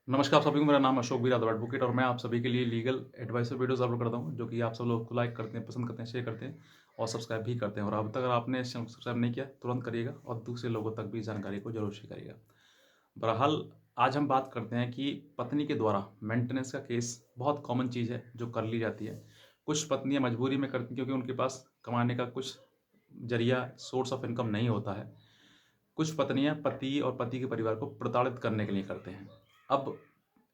नमस्कार सभी को, मेरा नाम अशोक वीराद एडवोकेट और मैं आप सभी के लिए लीगल एडवाइस और वीडियोस अपलोड करता हूं, जो कि आप सब लोग को लाइक करते हैं, पसंद करते हैं, शेयर करते हैं और सब्सक्राइब भी करते हैं। और अब तक अगर आपने इस चैनल को सब्सक्राइब नहीं किया तुरंत करिएगा और दूसरे लोगों तक भी जानकारी को जरूर शेयर करिएगा। बहरहाल आज हम बात करते हैं कि पत्नी के द्वारा मेंटेनेंस का केस बहुत कॉमन चीज़ है जो कर ली जाती है। कुछ पत्नियां मजबूरी में करती हैं क्योंकि उनके पास कमाने का कुछ जरिया सोर्स ऑफ इनकम नहीं होता है। कुछ पत्नियां पति और पति के परिवार को प्रताड़ित करने के लिए करते हैं। अब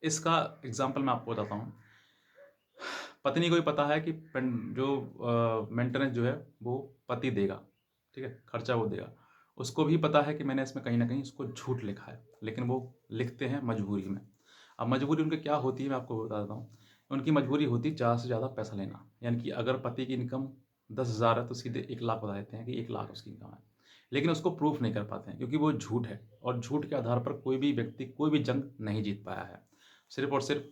इसका एग्जाम्पल मैं आपको बताता हूँ। पत्नी को भी पता है कि जो मेंटेनेंस जो है वो पति देगा, ठीक है, खर्चा वो देगा। उसको भी पता है कि मैंने इसमें कहीं ना कहीं उसको झूठ लिखा है, लेकिन वो लिखते हैं मजबूरी में। अब मजबूरी उनकी क्या होती है मैं आपको बता देता हूँ। उनकी मजबूरी होती है ज़्यादा से ज़्यादा पैसा लेना, यानी कि अगर पति की इनकम 10,000 है तो सीधे 1 लाख बता देते हैं कि 1 लाख उसकी इनकम है। लेकिन उसको प्रूफ नहीं कर पाते हैं क्योंकि वो झूठ है, और झूठ के आधार पर कोई भी व्यक्ति कोई भी जंग नहीं जीत पाया है। सिर्फ और सिर्फ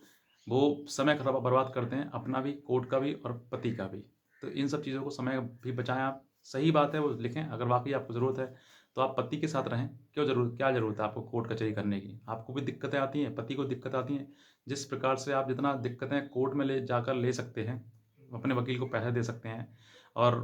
वो समय खराब बर्बाद करते हैं, अपना भी, कोर्ट का भी और पति का भी। तो इन सब चीज़ों को समय भी बचाएं आप। सही बात है, वो लिखें। अगर वाकई आपको ज़रूरत है तो आप पति के साथ रहें। क्या ज़रूरत है आपको कोर्ट कचहरी करने की? आपको भी दिक्कतें आती हैं, पति को दिक्कत आती हैं। जिस प्रकार से आप जितना दिक्कतें कोर्ट में ले जाकर ले सकते हैं, अपने वकील को पैसे दे सकते हैं और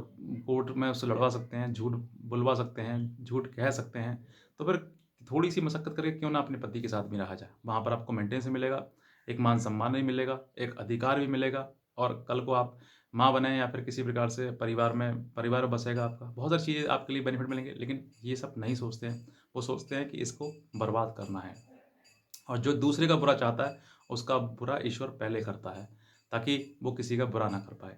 कोर्ट में उससे लड़वा सकते हैं, झूठ बुलवा सकते हैं, झूठ कह सकते हैं, तो फिर थोड़ी सी मशक्कत करके क्यों ना अपने पति के साथ भी रहा जाए। वहाँ पर आपको मेंटेनेंस मिलेगा, एक मान सम्मान भी मिलेगा, एक अधिकार भी मिलेगा, और कल को आप माँ बने या फिर किसी प्रकार से परिवार बसेगा आपका। बहुत सारी चीज़ें आपके लिए बेनिफिट मिलेंगे, लेकिन ये सब नहीं सोचते हैं। वो सोचते हैं कि इसको बर्बाद करना है, और जो दूसरे का बुरा चाहता है उसका बुरा ईश्वर पहले करता है, ताकि वो किसी का बुरा ना कर पाए।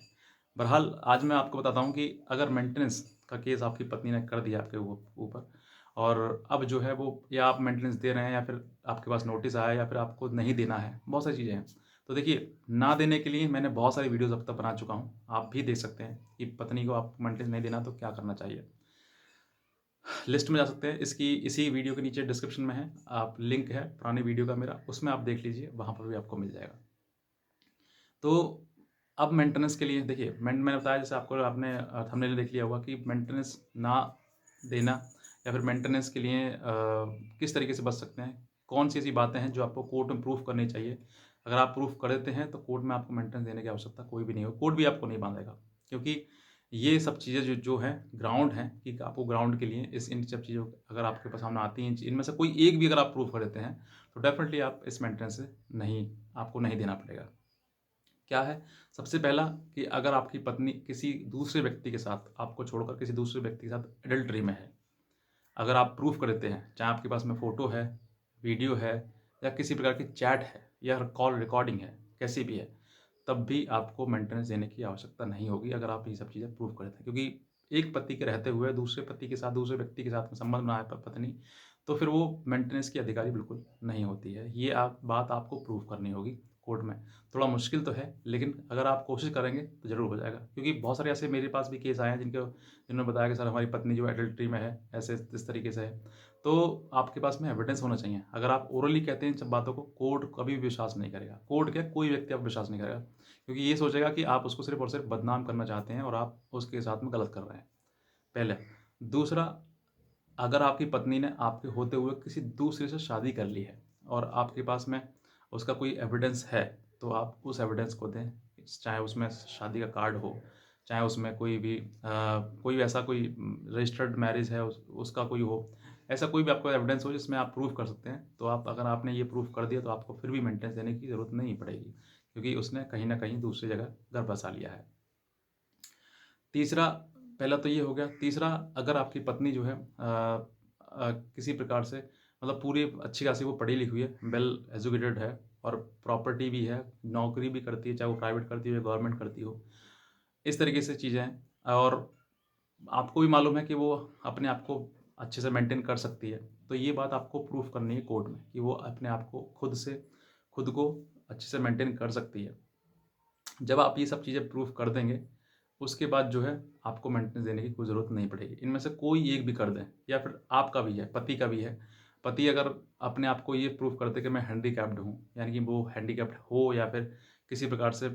बहरहाल आज मैं आपको बताता हूँ कि अगर मेंटेनेंस का केस आपकी पत्नी ने कर दिया आपके ऊपर, और अब जो है वो, या आप मेंटेनेंस दे रहे हैं या फिर आपके पास नोटिस आया या फिर आपको नहीं देना है, बहुत सारी चीज़ें हैं। तो देखिए, ना देने के लिए मैंने बहुत सारी वीडियोज़ अब तक बना चुका हूँ, आप भी देख सकते हैं कि पत्नी को आप मेंटेनेंस नहीं देना तो क्या करना चाहिए। लिस्ट में जा सकते हैं, इसकी इसी वीडियो के नीचे डिस्क्रिप्शन में है, आप लिंक है पुराने वीडियो का मेरा, उसमें आप देख लीजिए, वहाँ पर भी आपको मिल जाएगा। तो अब मेंटेनेंस के लिए देखिए, मैंने बताया, जैसे आपको आपने थंबनेल देख लिया होगा कि मेंटेनेंस ना देना या फिर मेंटेनेंस के लिए किस तरीके से बच सकते हैं, कौन सी ऐसी बातें हैं जो आपको कोर्ट में प्रूफ करनी चाहिए। अगर आप प्रूफ कर देते हैं तो कोर्ट में आपको मेंटेनेंस देने की आवश्यकता कोई भी नहीं हो, कोर्ट भी आपको नहीं बांधेगा, क्योंकि ये सब चीज़ें जो जो हैं ग्राउंड हैं कि आपको ग्राउंड के लिए इन सब चीज़ों, अगर आपके पास सामने आती हैं, इनमें से कोई एक भी अगर आप प्रूफ कर देते हैं तो डेफिनेटली आप इस मेंटेनेंस से नहीं, आपको नहीं देना पड़ेगा। क्या है? सबसे पहला, कि अगर आपकी पत्नी किसी दूसरे व्यक्ति के साथ, आपको छोड़कर किसी दूसरे व्यक्ति के साथ एडल्टरी में है, अगर आप प्रूफ कर देते हैं, चाहे आपके पास में फ़ोटो है, वीडियो है, या किसी प्रकार की चैट है या कॉल रिकॉर्डिंग है, कैसी भी है, तब भी आपको मेंटेनेंस देने की आवश्यकता नहीं होगी अगर आप ये सब चीज़ें प्रूफ कर देते हैं। क्योंकि एक पति के रहते हुए दूसरे पति के साथ, दूसरे व्यक्ति के साथ में संबंध बनाए पत्नी, तो फिर वो मेंटेनेंस की अधिकारी बिल्कुल नहीं होती है। ये बात आपको प्रूफ करनी होगी कोर्ट में। थोड़ा मुश्किल तो है, लेकिन अगर आप कोशिश करेंगे तो ज़रूर हो जाएगा, क्योंकि बहुत सारे ऐसे मेरे पास भी केस आए हैं जिन्होंने बताया कि सर हमारी पत्नी जो एडल्ट्री में है, ऐसे इस तरीके से है। तो आपके पास में एविडेंस होना चाहिए। अगर आप ओरली कहते हैं इन सब बातों को, कोर्ट कभी भी विश्वास नहीं करेगा। कोर्ट क्या, कोई व्यक्ति आप विश्वास नहीं करेगा, क्योंकि ये सोचेगा कि आप उसको सिर्फ और सिर्फ बदनाम करना चाहते हैं और आप उसके साथ में गलत कर रहे हैं, पहले। दूसरा, अगर आपकी पत्नी ने आपके होते हुए किसी दूसरे से शादी कर ली है और आपके पास में उसका कोई एविडेंस है, तो आप उस एविडेंस को दें। चाहे उसमें शादी का कार्ड हो, चाहे उसमें कोई भी कोई ऐसा कोई रजिस्टर्ड मैरिज है उसका कोई हो, ऐसा कोई भी आपको एविडेंस हो जिसमें आप प्रूफ कर सकते हैं, तो आप, अगर आपने ये प्रूफ कर दिया तो आपको फिर भी मेंटेनेंस देने की ज़रूरत नहीं पड़ेगी, क्योंकि उसने कहीं ना कहीं दूसरी जगह घर बसा लिया है। तीसरा, पहला तो ये हो गया। तीसरा, अगर आपकी पत्नी जो है किसी प्रकार से, मतलब पूरी अच्छी खासी वो पढ़ी लिखी हुई है, वेल एजुकेटेड है, और प्रॉपर्टी भी है, नौकरी भी करती है, चाहे वो प्राइवेट करती हो या गवर्नमेंट करती हो, इस तरीके से चीज़ें हैं, और आपको भी मालूम है कि वो अपने आप को अच्छे से मेंटेन कर सकती है, तो ये बात आपको प्रूफ करनी है कोर्ट में कि वो अपने आप को खुद को अच्छे से मेंटेन कर सकती है। जब आप ये सब चीज़ें प्रूफ कर देंगे, उसके बाद जो है आपको मेंटेनेंस देने की कोई ज़रूरत नहीं पड़ेगी। इनमें से कोई एक भी कर दें, या फिर आपका भी है, पति का भी है। पति अगर अपने आप को ये प्रूफ कर दे कि मैं हैंडीकैप्ड हूँ, यानी कि वो हैंडीकैप्ड हो या फिर किसी प्रकार से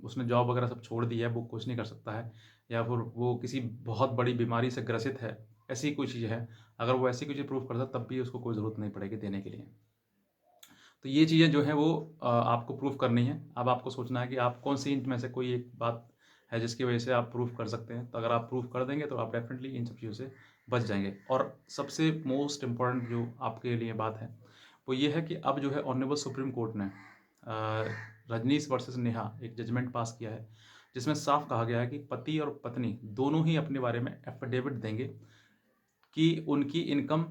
उसने जॉब वगैरह सब छोड़ दी है, वो कुछ नहीं कर सकता है, या फिर वो किसी बहुत बड़ी बीमारी से ग्रसित है, ऐसी कोई चीज़ है, अगर वो ऐसी कोई चीज़ प्रूफ करता है, तब भी उसको कोई ज़रूरत नहीं पड़ेगी देने के लिए। तो ये चीज़ें जो हैं वो आपको प्रूफ करनी है। अब आपको सोचना है कि आप कौन सी इनमें से कोई एक बात है जिसकी वजह से आप प्रूफ कर सकते हैं। तो अगर आप प्रूफ कर देंगे तो आप डेफ़िनेटली इन सब चीज़ों से बच जाएँगे। और सबसे मोस्ट इम्पोर्टेंट जो आपके लिए बात है, वो ये है कि अब जो है ऑनरेबल सुप्रीम कोर्ट ने रजनीश वर्सेस नेहा एक जजमेंट पास किया है, जिसमें साफ कहा गया है कि पति और पत्नी दोनों ही अपने बारे में एफ़िडेविट देंगे कि उनकी इनकम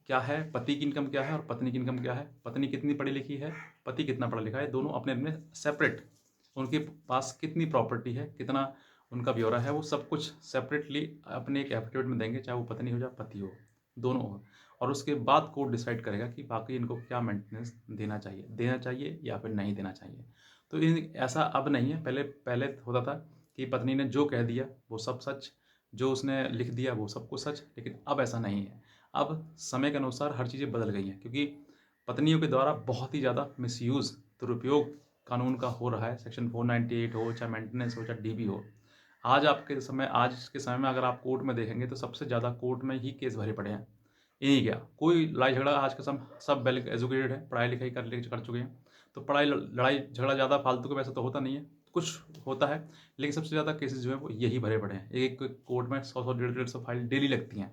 क्या है, पति की इनकम क्या है और पत्नी की इनकम क्या है, पत्नी कितनी पढ़ी लिखी है, पति कितना पढ़ा लिखा है, दोनों अपने अपने सेपरेट, उनके पास कितनी प्रॉपर्टी है, कितना उनका ब्यौरा है, वो सब कुछ सेपरेटली अपने एक एफिडेविट में देंगे, चाहे वो पत्नी हो चाहे पति हो, दोनों हो। और उसके बाद कोर्ट डिसाइड करेगा कि बाकी इनको क्या मेंटेनेंस देना चाहिए या फिर नहीं देना चाहिए। तो ऐसा अब नहीं है, पहले पहले होता था कि पत्नी ने जो कह दिया वो सब सच, जो उसने लिख दिया वो सब कुछ सच, लेकिन अब ऐसा नहीं है। अब समय के अनुसार हर चीज़ें बदल गई हैं, क्योंकि पत्नियों के द्वारा बहुत ही ज़्यादा मिसयूज़, दुरुपयोग कानून का हो रहा है। सेक्शन 498 हो, चाहे मेंटेनेंस हो, चाहे डीबी हो। आज के समय में अगर आप कोर्ट में देखेंगे तो सबसे ज़्यादा कोर्ट में ही केस भरे पड़े हैं। यही क्या, कोई लड़ाई झगड़ा आज के समय सब वेल एजुकेटेड है, पढ़ाई लिखाई कर चुके हैं। तो लड़ाई झगड़ा ज़्यादा फालतू के वैसे तो होता नहीं है, कुछ होता है, लेकिन सबसे ज़्यादा केसेस जो है वो यही भरे पड़े हैं। एक कोर्ट में 100 150 फाइल डेली लगती हैं।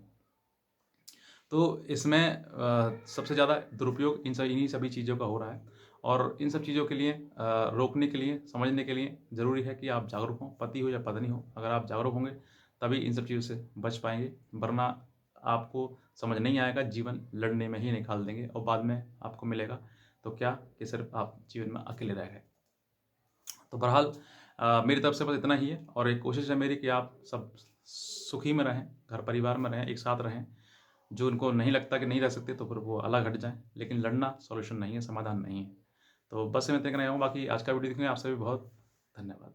तो इसमें सबसे ज़्यादा दुरुपयोग इन्हीं सभी चीज़ों का हो रहा है। और इन सब चीज़ों के लिए रोकने के लिए, समझने के लिए ज़रूरी है कि आप जागरूक हों, पति हो या पत्नी हो। अगर आप जागरूक होंगे तभी इन सब चीज़ों से बच पाएंगे, वरना आपको समझ नहीं आएगा, जीवन लड़ने में ही निकाल देंगे और बाद में आपको मिलेगा तो क्या, कि सिर्फ आप जीवन में अकेले रह गए। तो बहरहाल मेरी तरफ से बस इतना ही है, और एक कोशिश है मेरी कि आप सब सुखी में रहें, घर परिवार में रहें, एक साथ रहें। जो उनको नहीं लगता कि नहीं रह सकते तो फिर वो अलग हट जाएँ, लेकिन लड़ना सॉल्यूशन नहीं है, समाधान नहीं है। तो बस मैं इतना कहना चाहूँगा, बाकी आज का वीडियो देखने आप सभी बहुत धन्यवाद।